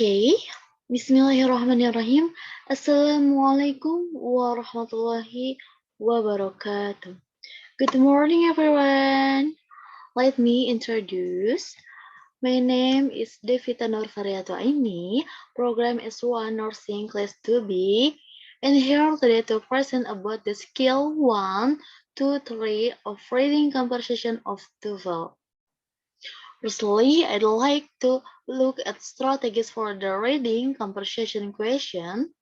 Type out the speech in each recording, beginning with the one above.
Okay. Bismillahirrahmanirrahim. Assalamualaikum warahmatullahi wabarakatuh. Good morning, everyone. Let me introduce. My name is Devita Nurfariato Aini, Program S1 Nursing Class 2B, and here today to present about the skill 1, 2, 3 of reading conversation of TOEFL. Firstly, I'd like to look at strategies for the reading conversation question.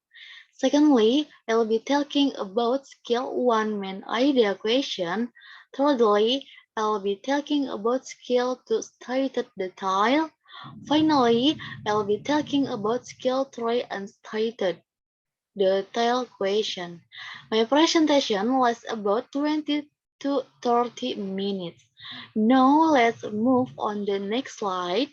Secondly, I'll be talking about skill 1 main idea question. Thirdly, I'll be talking about skill 2 stated detail. Finally, I'll be talking about skill 3 unstated detail question. My presentation lasts about 20 to 30 minutes. Now let's move on the next slide.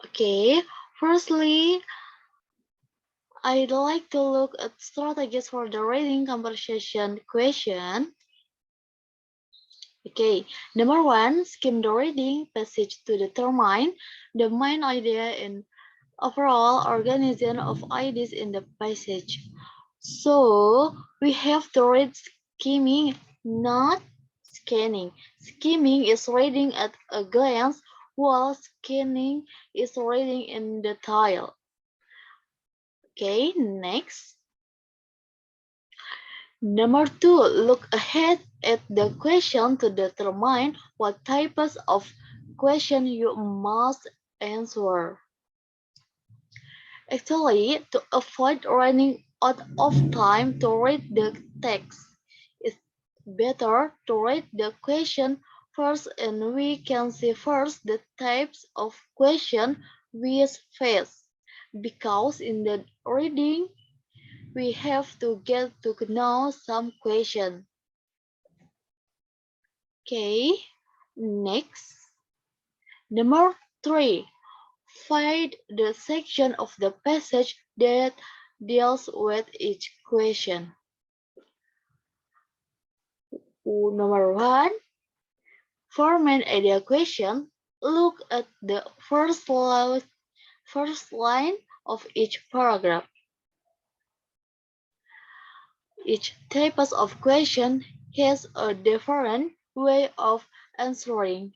Okay, firstly, I'd like to look at strategies for the reading conversation question. Okay, number one, skim the reading passage to determine the main idea and overall organization of ideas in the passage. So we have to read skimming, not scanning. Skimming is reading at a glance, while scanning is reading in detail. Okay, next. Number two, look ahead at the question to determine what types of question you must answer. Actually, to avoid running out of time to read the text, it's better to read the question first and we can see first the types of question we face. Because in the reading, we have to get to know some question. Okay, next. Number three, find the section of the passage that deals with each question. Number one, for main idea question, look at the first line of each paragraph. Each type of question has a different way of answering.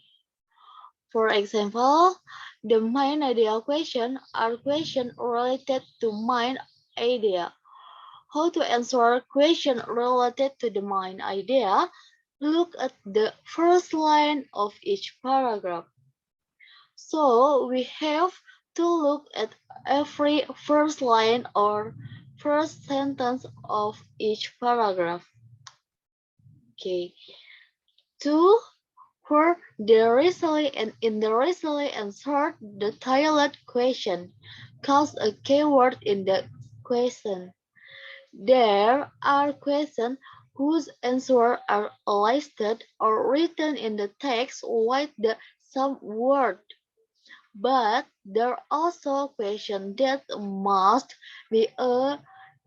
For example, the main idea question are questions related to main idea. How to answer a question related to the main idea? Look at the first line of each paragraph. So we have to look at every first line or first sentence of each paragraph. Okay. 2. For the recently and indirectly answered the tailored question, cause a keyword in the question. There are questions whose answers are listed or written in the text with the some word. But there are also questions that must be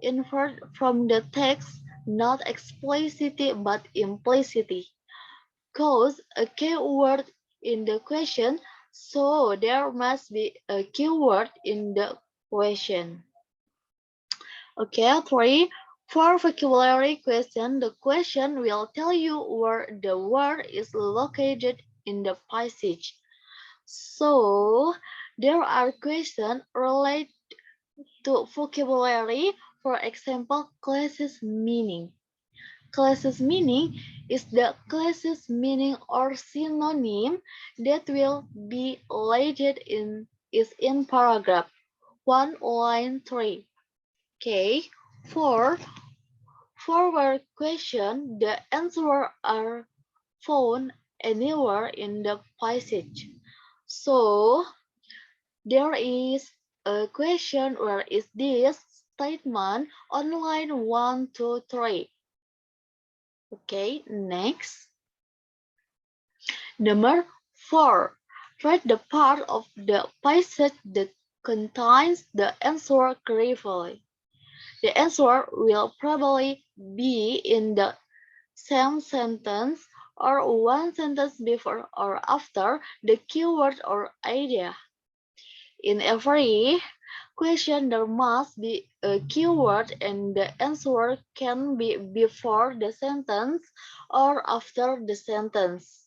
inferred from the text, not explicitly but implicitly. Cause a keyword in the question, so there must be a keyword in the question. Okay, 3. For vocabulary question, the question will tell you where the word is located in the passage. So, there are questions related to vocabulary, for example, classes meaning. Classes meaning is the classes meaning or synonym that will be related in paragraph 1 line 3. Okay, 4. For question, the answers are found anywhere in the passage. So, there is a question, where is this statement on line 1, 2, 3. Okay, next. Number 4. Read the part of the passage that contains the answer carefully. The answer will probably be in the same sentence or one sentence before or after the keyword or idea. In every question, there must be a keyword and the answer can be before the sentence or after the sentence.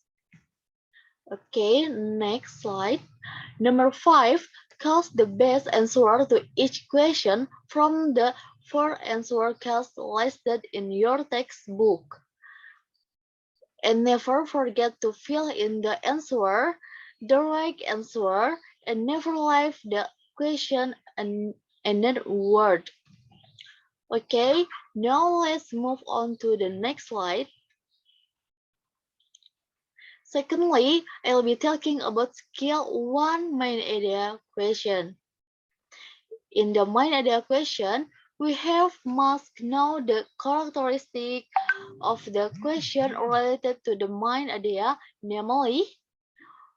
Okay, next slide. Number 5, choose the best answer to each question from the 4 answer cards listed in your textbook. And never forget to fill in the answer, the right answer, and never leave the question and word. Okay, now let's move on to the next slide. Secondly, I'll be talking about skill 1 main idea question. In the main idea question, we have must know the characteristic of the question related to the main idea, namely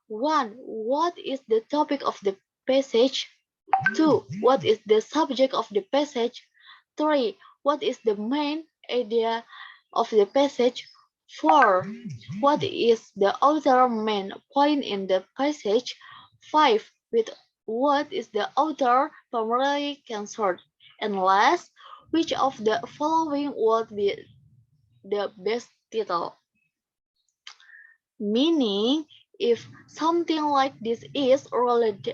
1. What is the topic of the passage? 2. What is the subject of the passage? 3. What is the main idea of the passage? 4. What is the author main point in the passage? 5. With what is the author primarily concerned? And last, which of the following would be the best title? Meaning, if something like this is relate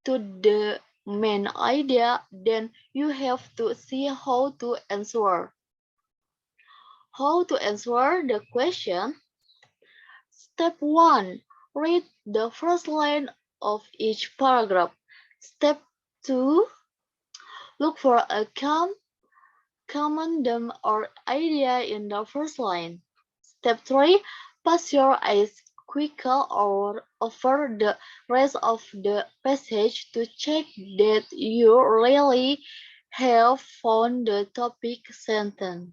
to the main idea, then you have to see how to answer. How to answer the question? Step 1. Read the first line of each paragraph. Step 2. Look for a common theme or idea in the first line. Step 3. Pass your eyes quickly over the rest of the passage to check that you really have found the topic sentence.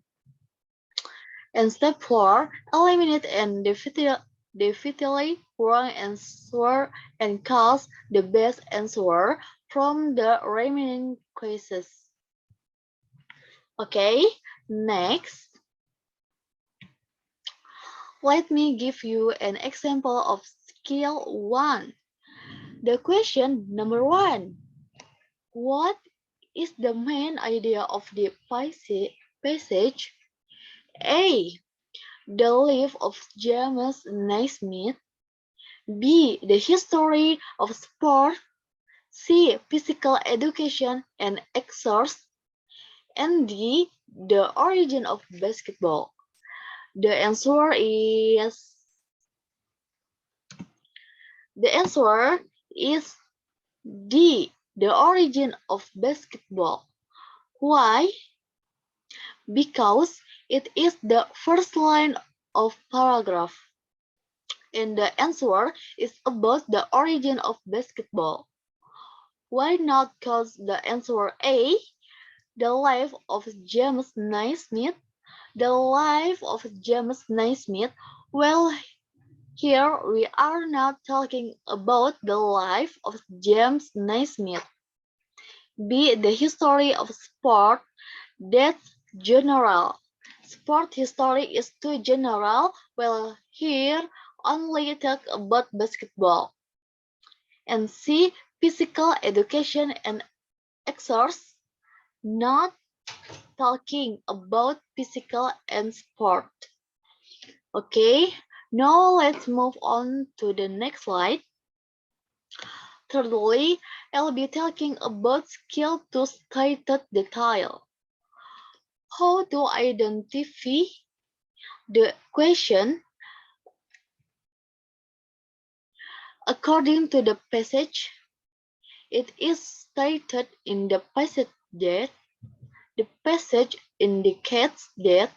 And step 4. Eliminate and definitively wrong answer and choose the best answer from the remaining quizzes. Okay, next. Let me give you an example of skill 1. The question number 1. What is the main idea of the passage? A. The life of James Naismith. B. The history of sport. C. Physical education and exercise. And D. The origin of basketball. The answer is D. The origin of basketball. Why? Because it is the first line of paragraph. And the answer is about the origin of basketball. Why not cause the answer A? The life of James Naismith. The life of James Naismith. Well, here we are not talking about the life of James Naismith. B. The history of sport. That's general. Sport history is too general. Well, here only talk about basketball. And C. Physical education and exercise. Not talking about physical and sport. Okay, now let's move on to the next slide. Thirdly, I'll be talking about skill to stated detail. How to identify the question according to the passage. It is stated in the passage that the passage indicates that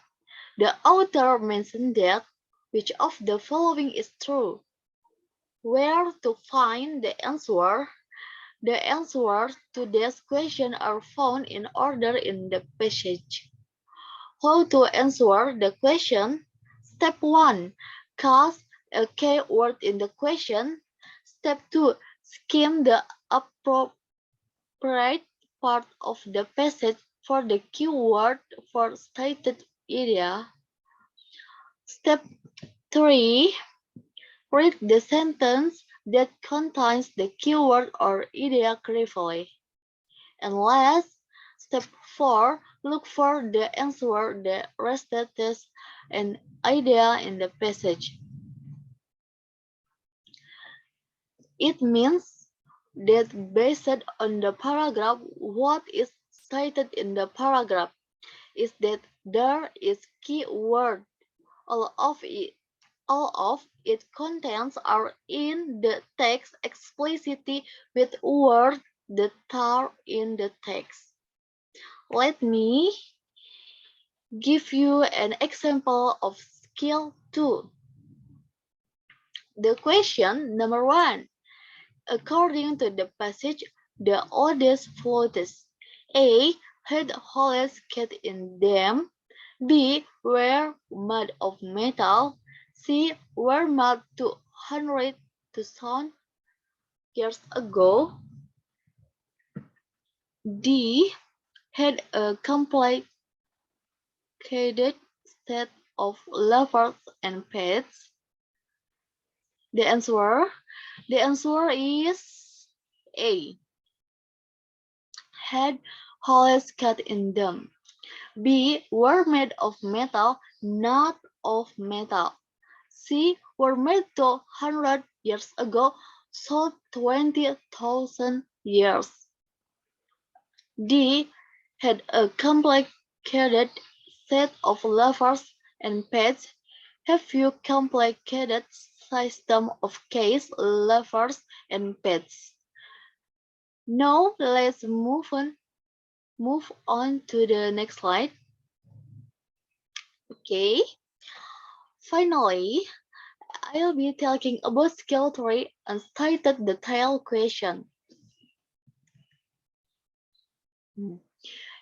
the author mentioned that which of the following is true. Where to find the answer? The answers to this question are found in order in the passage. How to answer the question? Step 1. Cast a keyword in the question. Step 2. Skim the appropriate part of the passage for the keyword for stated area. Step 3. Read the sentence that contains the keyword or idea carefully. And last, step 4. Look for the answer that restates an idea in the passage. It means that based on the paragraph, what is stated in the paragraph is that there is keyword. All of its contents are in the text explicitly with words that are in the text. Let me give you an example of skill 2. The question number 1. According to the passage, the oldest floats. A. Had holes cut in them. B. Were made of metal. C. Were made 200,000 years ago. D. Had a complicated set of levers and pads. The answer is A. Had holes cut in them. B. Were made of metal, not of metal. C. Were made 200 years ago, so 20,000 years. D. Had a complicated set of levers and pads. Have you complicated system of case, levers, and pads? Now let's move on to the next slide. Okay. Finally, I'll be talking about skill 3 and stated detail question.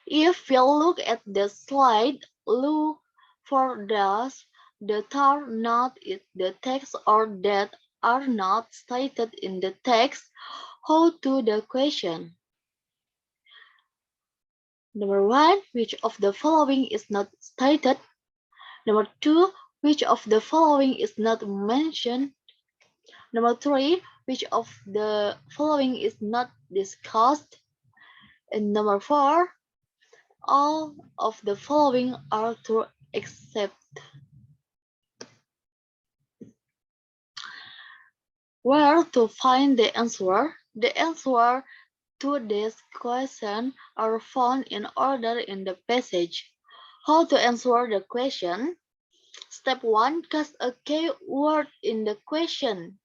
If you look at the slide, look for those that are not in the text or that are not stated in the text. How to the question? Number 1, which of the following is not stated? Number 2, which of the following is not mentioned? Number 3, which of the following is not discussed? And number 4, all of the following are true except. Where to find the answer? The answer to this question are found in order in the passage. How to answer the question? Step 1. Cast a keyword in the question.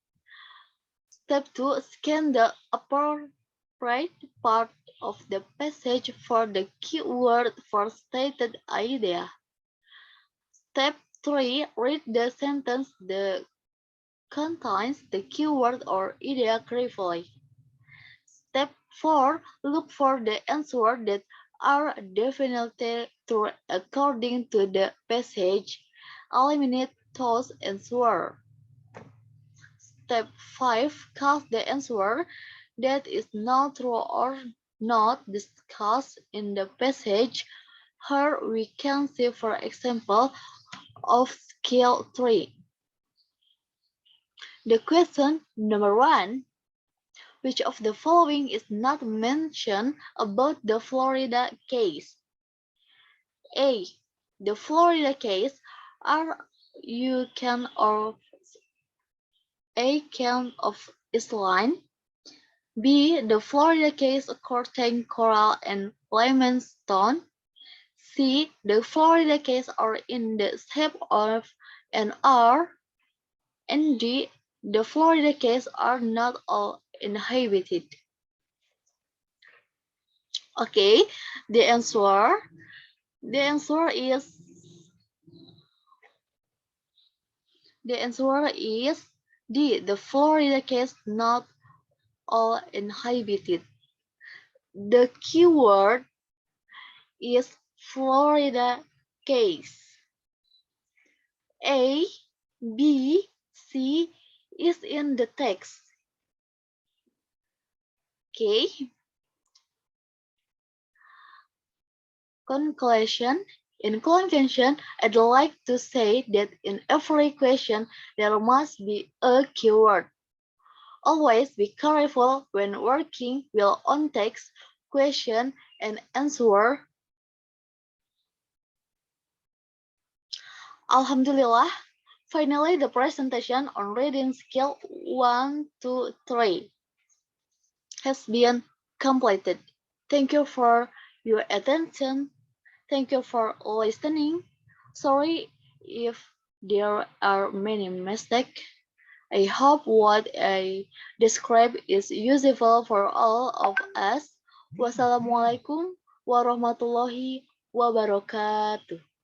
Step 2. Scan the upper right part of the passage for the keyword for stated idea. Step 3. Read the sentence that contains the keyword or idea carefully. Step 4. Look for the answers that are definitely true according to the passage. Eliminate those answers. Step 5. Cast the answer that is not true or not discussed in the passage. Here we can see, for example, of skill 3. The question number 1. Which of the following is not mentioned about the Florida case? A. The Florida case are you can of a can of Island. B. The Florida case contain coral and limestone. C. The Florida case are in the shape of an R. And D. The Florida case are not all inhabited. Okay, the answer is D. The Florida case not all inhabited. The keyword is Florida case. A, B, C is in the text. Okay. Conclusion, In conclusion, I'd like to say that in every question there must be a keyword. Always be careful when working with on-text question and answer. Alhamdulillah, finally the presentation on reading skill 1 to 3 has been completed. Thank you for your attention. Thank you for listening. Sorry if there are many mistakes. I hope what I describe is useful for all of us. Wassalamualaikum warahmatullahi wabarakatuh.